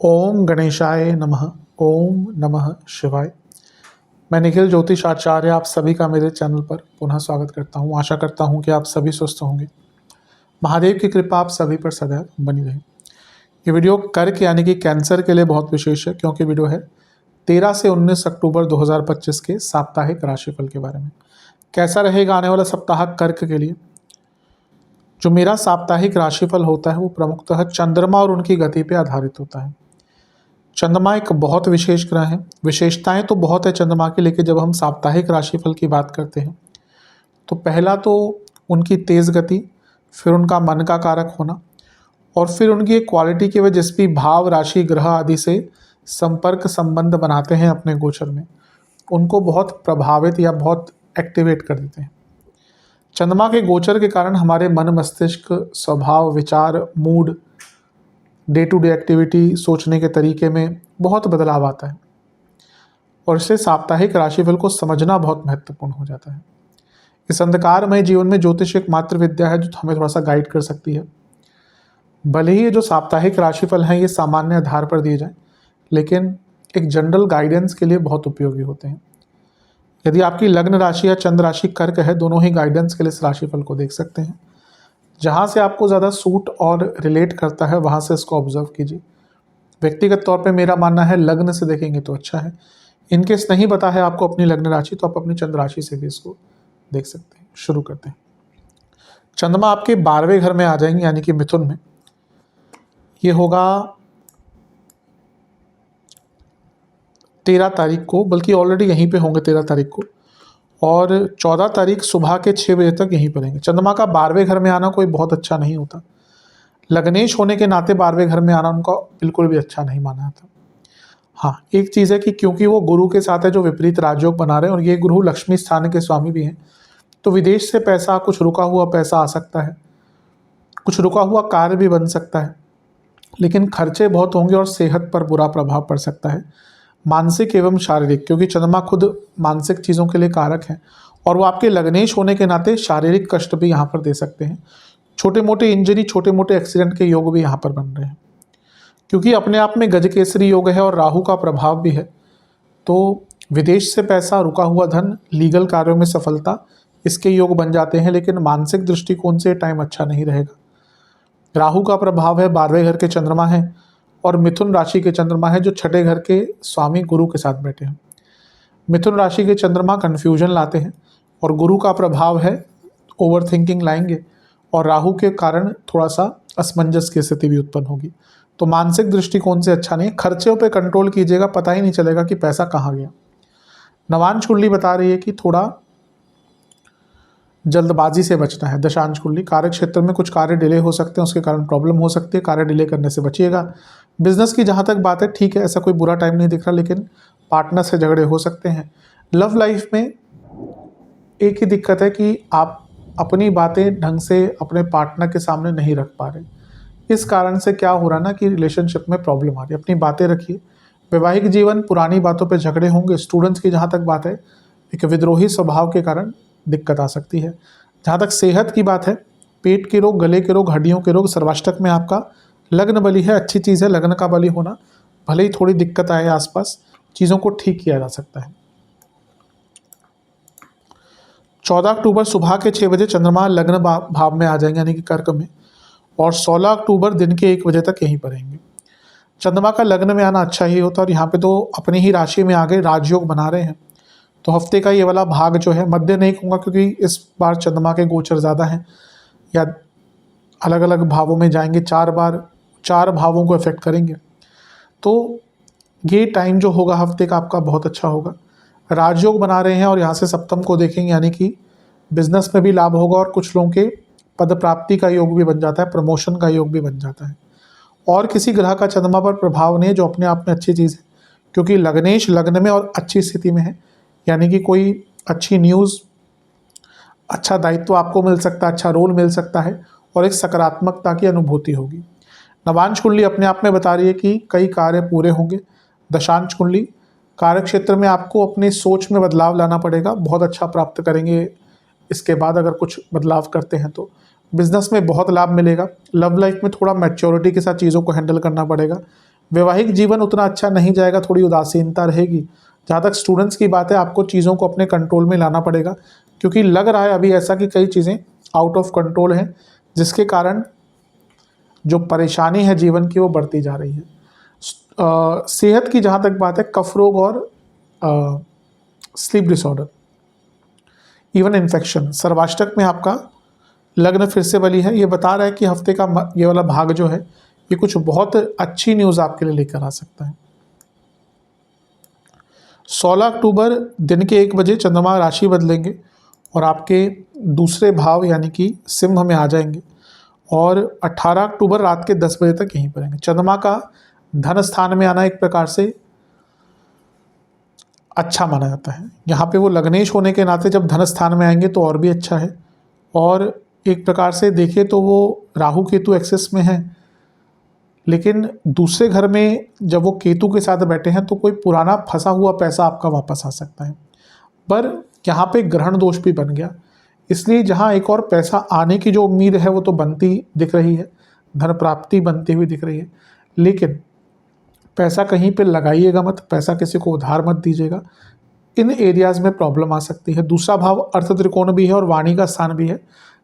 ओम गणेशाय नमः। ओम नमः शिवाय। मैं निखिल ज्योतिष आचार्य आप सभी का मेरे चैनल पर पुनः स्वागत करता हूं। आशा करता हूं कि आप सभी स्वस्थ होंगे। महादेव की कृपा आप सभी पर सदैव बनी रहे। ये वीडियो कर्क यानी कि कैंसर के लिए बहुत विशेष है, क्योंकि वीडियो है 13 से 19 अक्टूबर 2025 के साप्ताहिक राशिफल के बारे में। कैसा रहेगा आने वाला सप्ताह कर्क के लिए। जो मेरा साप्ताहिक राशिफल होता है वो प्रमुखतः चंद्रमा और उनकी गति पर आधारित होता है। चंद्रमा एक बहुत विशेष ग्रह है। विशेषताएं तो बहुत है चंद्रमा की, लेकिन जब हम साप्ताहिक राशिफल की बात करते हैं तो पहला तो उनकी तेज गति, फिर उनका मन का कारक होना, और फिर उनकी एक क्वालिटी की वजह जिस भी भाव, राशि, ग्रह आदि से संपर्क संबंध बनाते हैं अपने गोचर में, उनको बहुत प्रभावित या बहुत एक्टिवेट कर देते हैं। चंद्रमा के गोचर के कारण हमारे मन, मस्तिष्क, स्वभाव, विचार, mood, day to day activity, सोचने के तरीके में बहुत बदलाव आता है, और इससे साप्ताहिक राशिफल को समझना बहुत महत्वपूर्ण हो जाता है। इस अंधकारमय जीवन में ज्योतिष एक मात्र विद्या है जो हमें थोड़ा सा गाइड कर सकती है। भले ही ये जो साप्ताहिक राशिफल हैं ये सामान्य आधार पर दिए जाएं, लेकिन एक जनरल गाइडेंस के लिए बहुत उपयोगी होते हैं। यदि आपकी लग्न राशि या चंद्र राशि कर्क है, दोनों ही गाइडेंस के लिए इस राशिफल को देख सकते हैं। जहाँ से आपको ज़्यादा सूट और रिलेट करता है वहाँ से इसको ऑब्जर्व कीजिए। व्यक्तिगत तौर पे मेरा मानना है लग्न से देखेंगे तो अच्छा है। इनकेस नहीं पता है आपको अपनी लग्न राशि, तो आप अपनी चंद्र राशि से भी इसको देख सकते हैं। शुरू करते हैं। चंद्रमा आपके 12वें घर में आ जाएंगे, यानी कि मिथुन में। ये होगा 13 तारीख को, बल्कि ऑलरेडी यहीं पे होंगे 13 तारीख को, और 14 तारीख सुबह के 6 बजे तक यहीं पर रहेंगे। चंद्रमा का 12वें घर में आना कोई बहुत अच्छा नहीं होता। लग्नेश होने के नाते 12वें घर में आना उनका बिल्कुल भी अच्छा नहीं माना जाता। हाँ, एक चीज़ है कि क्योंकि वो गुरु के साथ है जो विपरीत राजयोग बना रहे हैं, और ये गुरु लक्ष्मी स्थान के स्वामी भी हैं, तो विदेश से पैसा, कुछ रुका हुआ पैसा आ सकता है, कुछ रुका हुआ कार्य भी बन सकता है, लेकिन खर्चे बहुत होंगे और सेहत पर बुरा प्रभाव पड़ सकता है, मानसिक एवं शारीरिक, क्योंकि चंद्रमा खुद मानसिक चीज़ों के लिए कारक है, और वो आपके लग्नेश होने के नाते शारीरिक कष्ट भी यहाँ पर दे सकते हैं। छोटे मोटे इंजरी, छोटे मोटे एक्सीडेंट के योग भी यहाँ पर बन रहे हैं, क्योंकि अपने आप में गजकेसरी योग है और राहु का प्रभाव भी है। तो विदेश से पैसा, रुका हुआ धन, लीगल कार्यों में सफलता, इसके योग बन जाते हैं, लेकिन मानसिक दृष्टिकोण से टाइम अच्छा नहीं रहेगा। राहु का प्रभाव है, 12वें घर के चंद्रमा है, और मिथुन राशि के चंद्रमा है जो 6ठे घर के स्वामी गुरु के साथ बैठे हैं। मिथुन राशि के चंद्रमा कन्फ्यूजन लाते हैं, और गुरु का प्रभाव है ओवर थिंकिंग लाएंगे, और राहु के कारण थोड़ा सा असमंजस की स्थिति भी उत्पन्न होगी। तो मानसिक दृष्टिकोण से अच्छा नहीं है। खर्चों पे कंट्रोल कीजिएगा, पता ही नहीं चलेगा कि पैसा कहाँ गया। नवांश कुंडली बता रही है कि थोड़ा जल्दबाजी से बचना है। दशांश कुंडली, कार्य क्षेत्र में कुछ कार्य डिले हो सकते हैं, उसके कारण प्रॉब्लम हो सकती है, कार्य डिले करने से बचिएगा। बिजनेस की जहाँ तक बात है ठीक है, ऐसा कोई बुरा टाइम नहीं दिख रहा, लेकिन पार्टनर से झगड़े हो सकते हैं। लव लाइफ में एक ही दिक्कत है कि आप अपनी बातें ढंग से अपने पार्टनर के सामने नहीं रख पा रहे। इस कारण से क्या हो रहा है ना कि रिलेशनशिप में प्रॉब्लम आ रही है। अपनी बातें रखिए। वैवाहिक जीवन, पुरानी बातों पे झगड़े होंगे। स्टूडेंट्स की जहाँ तक बात है, एक विद्रोही स्वभाव के कारण दिक्कत आ सकती है। जहाँ तक सेहत की बात है, पेट के रोग, गले के रोग, हड्डियों के रोग, सर्वाष्टक में आपका लग्न बली है, अच्छी चीज़ है लग्न का बली होना। भले ही थोड़ी दिक्कत आए आसपास, चीज़ों को ठीक किया जा सकता है। 14 अक्टूबर सुबह के 6 बजे चंद्रमा लग्न भाव में आ जाएंगे, यानी कि कर्क में, और 16 अक्टूबर दिन के 1 बजे तक यहीं पर रहेंगे। चंद्रमा का लग्न में आना अच्छा ही होता है, और यहाँ पे तो अपनी ही राशि में आगे राजयोग बना रहे हैं। तो हफ्ते का ये वाला भाग जो है, मध्य नहीं कहूँगा क्योंकि इस बार चंद्रमा के गोचर ज़्यादा हैं, या अलग अलग भावों में जाएंगे, 4 भावों को इफेक्ट करेंगे। तो ये टाइम जो होगा हफ्ते का आपका बहुत अच्छा होगा। राजयोग बना रहे हैं, और यहाँ से सप्तम को देखेंगे, यानी कि बिजनेस में भी लाभ होगा, और कुछ लोगों के पद प्राप्ति का योग भी बन जाता है, प्रमोशन का योग भी बन जाता है। और किसी ग्रह का चंद्रमा पर प्रभाव नहीं है, जो अपने आप में अच्छी चीज़ है, क्योंकि लग्नेश लग्न में और अच्छी स्थिति में है, यानी कि कोई अच्छी न्यूज़, अच्छा दायित्व आपको मिल सकता है, अच्छा रोल मिल सकता है, और एक सकारात्मकता की अनुभूति होगी। नवांश कुंडली अपने आप में बता रही है कि कई कार्य पूरे होंगे। दशांश कुंडली, कार्य क्षेत्र में आपको अपनी सोच में बदलाव लाना पड़ेगा, बहुत अच्छा प्राप्त करेंगे इसके बाद अगर कुछ बदलाव करते हैं तो। बिजनेस में बहुत लाभ मिलेगा। लव लाइफ में थोड़ा मैच्योरिटी के साथ चीज़ों को हैंडल करना पड़ेगा। वैवाहिक जीवन उतना अच्छा नहीं जाएगा, थोड़ी उदासीनता रहेगी। जहाँ तक स्टूडेंट्स की बात है, आपको चीज़ों को अपने कंट्रोल में लाना पड़ेगा, क्योंकि लग रहा है अभी ऐसा कि कई चीज़ें आउट ऑफ कंट्रोल हैं, जिसके कारण जो परेशानी है जीवन की वो बढ़ती जा रही है। सेहत की जहाँ तक बात है, कफ रोग और स्लीप डिसऑर्डर, इवन इन्फेक्शन। सर्वाष्टक में आपका लग्न फिर से बली है। ये बता रहा है कि हफ्ते का ये वाला भाग जो है, ये कुछ बहुत अच्छी न्यूज़ आपके लिए लेकर आ सकता है। 16 अक्टूबर दिन के 1 बजे चंद्रमा राशि बदलेंगे और आपके दूसरे भाव यानी कि सिंह में आ जाएंगे, और 18 अक्टूबर रात के 10 बजे तक यहीं पर रहेंगे। चंद्रमा का धन स्थान में आना एक प्रकार से अच्छा माना जाता है। यहाँ पे वो लग्नेश होने के नाते जब धन स्थान में आएंगे तो और भी अच्छा है। और एक प्रकार से देखें तो वो राहु केतु एक्सेस में है, लेकिन दूसरे घर में जब वो केतु के साथ बैठे हैं तो कोई पुराना फंसा हुआ पैसा आपका वापस आ सकता है। पर यहाँ पे ग्रहण दोष भी बन गया, इसलिए जहाँ एक और पैसा आने की जो उम्मीद है वो तो बनती दिख रही है, धन प्राप्ति बनती हुई दिख रही है, लेकिन पैसा कहीं पे लगाइएगा मत, पैसा किसी को उधार मत दीजिएगा। इन एरियाज़ में प्रॉब्लम आ सकती है। दूसरा भाव अर्थ त्रिकोण भी है और वाणी का स्थान भी है।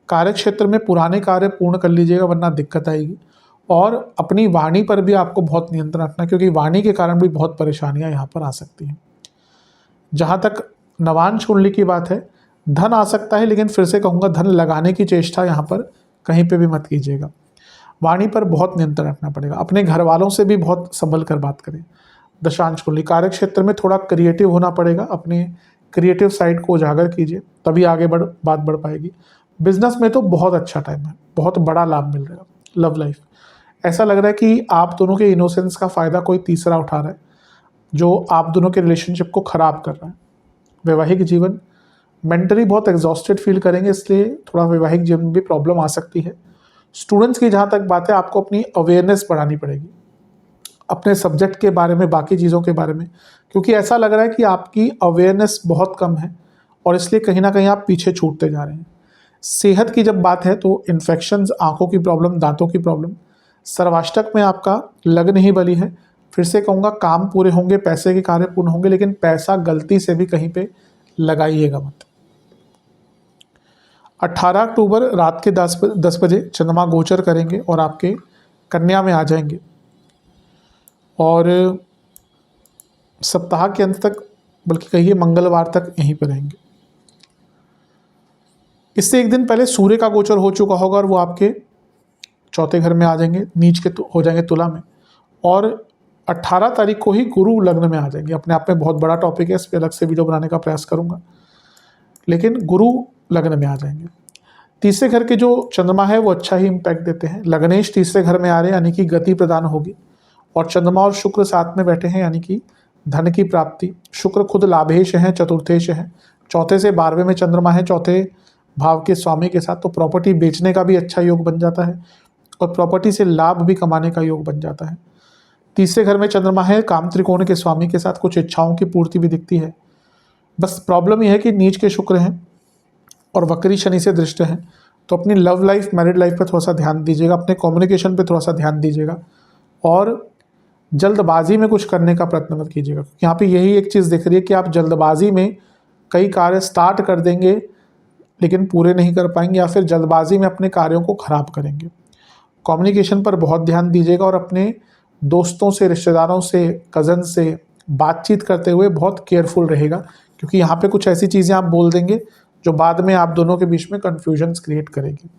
कार्य क्षेत्र में पुराने कार्य पूर्ण कर लीजिएगा, वरना दिक्कत आएगी। और अपनी वाणी पर भी आपको बहुत नियंत्रण रखना, क्योंकि वाणी के कारण भी बहुत परेशानियां यहाँ पर आ सकती हैं। जहाँ तक नवांश कुंडली की बात है, धन आ सकता है, लेकिन फिर से कहूँगा धन लगाने की चेष्टा यहाँ पर कहीं पे भी मत कीजिएगा। वाणी पर बहुत नियंत्रण रखना पड़ेगा। अपने घर वालों से भी बहुत संभल कर बात करें। दशांश कुंडली, कार्य क्षेत्र में थोड़ा क्रिएटिव होना पड़ेगा, अपने क्रिएटिव साइड को उजागर कीजिए, तभी आगे बात बढ़ पाएगी। बिजनेस में तो बहुत अच्छा टाइम है, बहुत बड़ा लाभ मिल रहा है। लव लाइफ, ऐसा लग रहा है कि आप दोनों के इनोसेंस का फ़ायदा कोई तीसरा उठा रहा है, जो आप दोनों के रिलेशनशिप को ख़राब कर रहा है। वैवाहिक जीवन, मेंटली बहुत एग्जॉस्टेड फील करेंगे, इसलिए थोड़ा वैवाहिक जीवन में भी प्रॉब्लम आ सकती है। स्टूडेंट्स की जहाँ तक बात है, आपको अपनी अवेयरनेस बढ़ानी पड़ेगी अपने सब्जेक्ट के बारे में, बाकी चीज़ों के बारे में, क्योंकि ऐसा लग रहा है कि आपकी अवेयरनेस बहुत कम है और इसलिए कहीं ना कहीं आप पीछे छूटते जा रहे हैं। सेहत की जब बात है तो इन्फेक्शंस, आंखों की प्रॉब्लम, दांतों की प्रॉब्लम। सर्वाष्टक में आपका लग्न ही बली है। फिर से कहूँगा काम पूरे होंगे, पैसे के कार्य पूर्ण होंगे, लेकिन पैसा गलती से भी कहीं पे लगाइएगा मत। 18 अक्टूबर रात के 10 बजे चंद्रमा गोचर करेंगे और आपके कन्या में आ जाएंगे, और सप्ताह के अंत तक, बल्कि कहिए मंगलवार तक यहीं पर रहेंगे। इससे एक दिन पहले सूर्य का गोचर हो चुका होगा और वो आपके चौथे घर में आ जाएंगे, नीच के हो जाएंगे तुला में। और 18 तारीख को ही गुरु लग्न में आ जाएंगे। अपने आप में बहुत बड़ा टॉपिक है, इस पर अलग से वीडियो बनाने का प्रयास करूंगा, लेकिन गुरु लग्न में आ जाएंगे। तीसरे घर के जो चंद्रमा है वो अच्छा ही इम्पैक्ट देते हैं। लग्नेश तीसरे घर में आ रहे हैं, यानी कि गति प्रदान होगी, और चंद्रमा और शुक्र साथ में बैठे हैं, यानी कि धन की प्राप्ति। शुक्र खुद लाभेश हैं, चतुर्थेश हैं, चौथे से 12वें में चंद्रमा है, चौथे भाव के स्वामी के साथ, तो प्रॉपर्टी बेचने का भी अच्छा योग बन जाता है और प्रॉपर्टी से लाभ भी कमाने का योग बन जाता है। तीसरे घर में चंद्रमा है, काम त्रिकोण के स्वामी के साथ, कुछ इच्छाओं की पूर्ति भी दिखती है। बस प्रॉब्लम यह है कि नीच के शुक्र हैं और वक्री शनि से दृष्ट हैं, तो अपनी लव लाइफ, मैरिड लाइफ पर थोड़ा सा ध्यान दीजिएगा, अपने कम्युनिकेशन पे थोड़ा सा ध्यान दीजिएगा, और जल्दबाजी में कुछ करने का प्रयत्न मत कीजिएगा। यहाँ पे यही एक चीज़ दिख रही है कि आप जल्दबाजी में कई कार्य स्टार्ट कर देंगे लेकिन पूरे नहीं कर पाएंगे, या फिर जल्दबाजी में अपने कार्यों को खराब करेंगे। कम्युनिकेशन पर बहुत ध्यान दीजिएगा और अपने दोस्तों से, रिश्तेदारों से, कज़न से बातचीत करते हुए बहुत केयरफुल रहेगा, क्योंकि यहाँ पे कुछ ऐसी चीज़ें आप बोल देंगे जो बाद में आप दोनों के बीच में कन्फ्यूजन्स क्रिएट करेगी।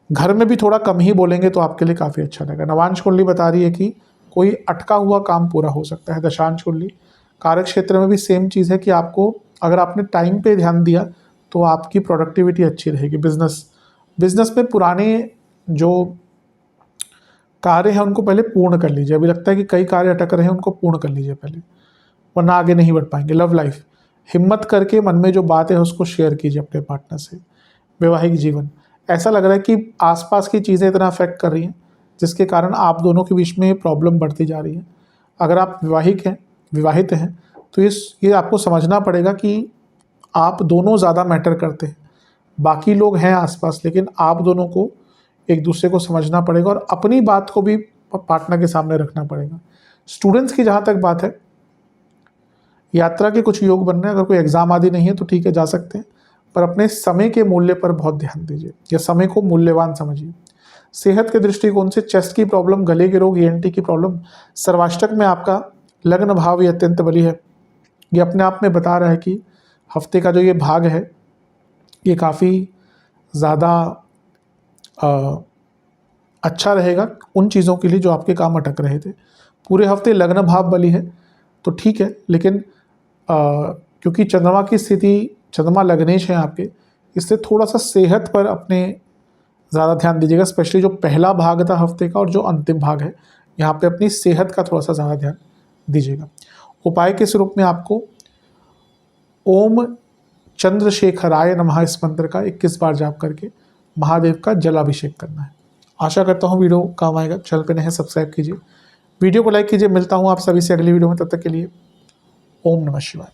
घर में भी थोड़ा कम ही बोलेंगे तो आपके लिए काफ़ी अच्छा रहेगा। नवांश कुंडली बता रही है कि कोई अटका हुआ काम पूरा हो सकता है। दशांश कुंडली, कार्य क्षेत्र में भी सेम चीज़ है कि आपको, अगर आपने टाइम पे ध्यान दिया तो आपकी प्रोडक्टिविटी अच्छी रहेगी। बिजनेस में पुराने जो कार्य हैं उनको पहले पूर्ण कर लीजिए। अभी लगता है कि कई कार्य अटक रहे हैं, उनको पूर्ण कर लीजिए पहले, वरना आगे नहीं बढ़ पाएंगे। लव लाइफ, हिम्मत करके मन में जो बात है उसको शेयर कीजिए अपने पार्टनर से। वैवाहिक जीवन, ऐसा लग रहा है कि आसपास की चीज़ें इतना अफेक्ट कर रही हैं जिसके कारण आप दोनों के बीच में प्रॉब्लम बढ़ती जा रही है। अगर आप विवाहित हैं तो ये आपको समझना पड़ेगा कि आप दोनों ज़्यादा मैटर करते हैं। बाकी लोग हैं आसपास, लेकिन आप दोनों को एक दूसरे को समझना पड़ेगा और अपनी बात को भी पार्टनर के सामने रखना पड़ेगा। स्टूडेंट्स की जहाँ तक बात है, यात्रा के कुछ योग बन रहे हैं, अगर कोई एग्जाम आदि नहीं है तो ठीक है, जा सकते हैं, पर अपने समय के मूल्य पर बहुत ध्यान दीजिए या समय को मूल्यवान समझिए। सेहत के दृष्टिकोण से चेस्ट की प्रॉब्लम, गले के रोग, ENT की प्रॉब्लम, सर्वाष्टक में आपका लग्न भाव ये अत्यंत बली है। ये अपने आप में बता रहा है कि हफ्ते का जो ये भाग है ये काफ़ी ज़्यादा अच्छा रहेगा उन चीज़ों के लिए जो आपके काम अटक रहे थे। पूरे हफ्ते लग्न भाव बली है तो ठीक है, लेकिन क्योंकि चंद्रमा की स्थिति, चंद्रमा लग्नेश है आपके, इससे थोड़ा सा सेहत पर अपने ज़्यादा ध्यान दीजिएगा। स्पेशली जो पहला भाग था हफ्ते का और जो अंतिम भाग है, यहाँ पे अपनी सेहत का थोड़ा सा ज़्यादा ध्यान दीजिएगा। उपाय के स्वरूप में आपको ओम चंद्रशेखराय नमः इस मंत्र का 21 बार जाप करके महादेव का जलाभिषेक करना है। आशा करता हूँ वीडियो काम आएगा। चैनल पे नए हैं सब्सक्राइब कीजिए, वीडियो को लाइक कीजिए। मिलता हूँ आप सभी से अगली वीडियो में, तब तक के लिए ओम नमः शिवाय।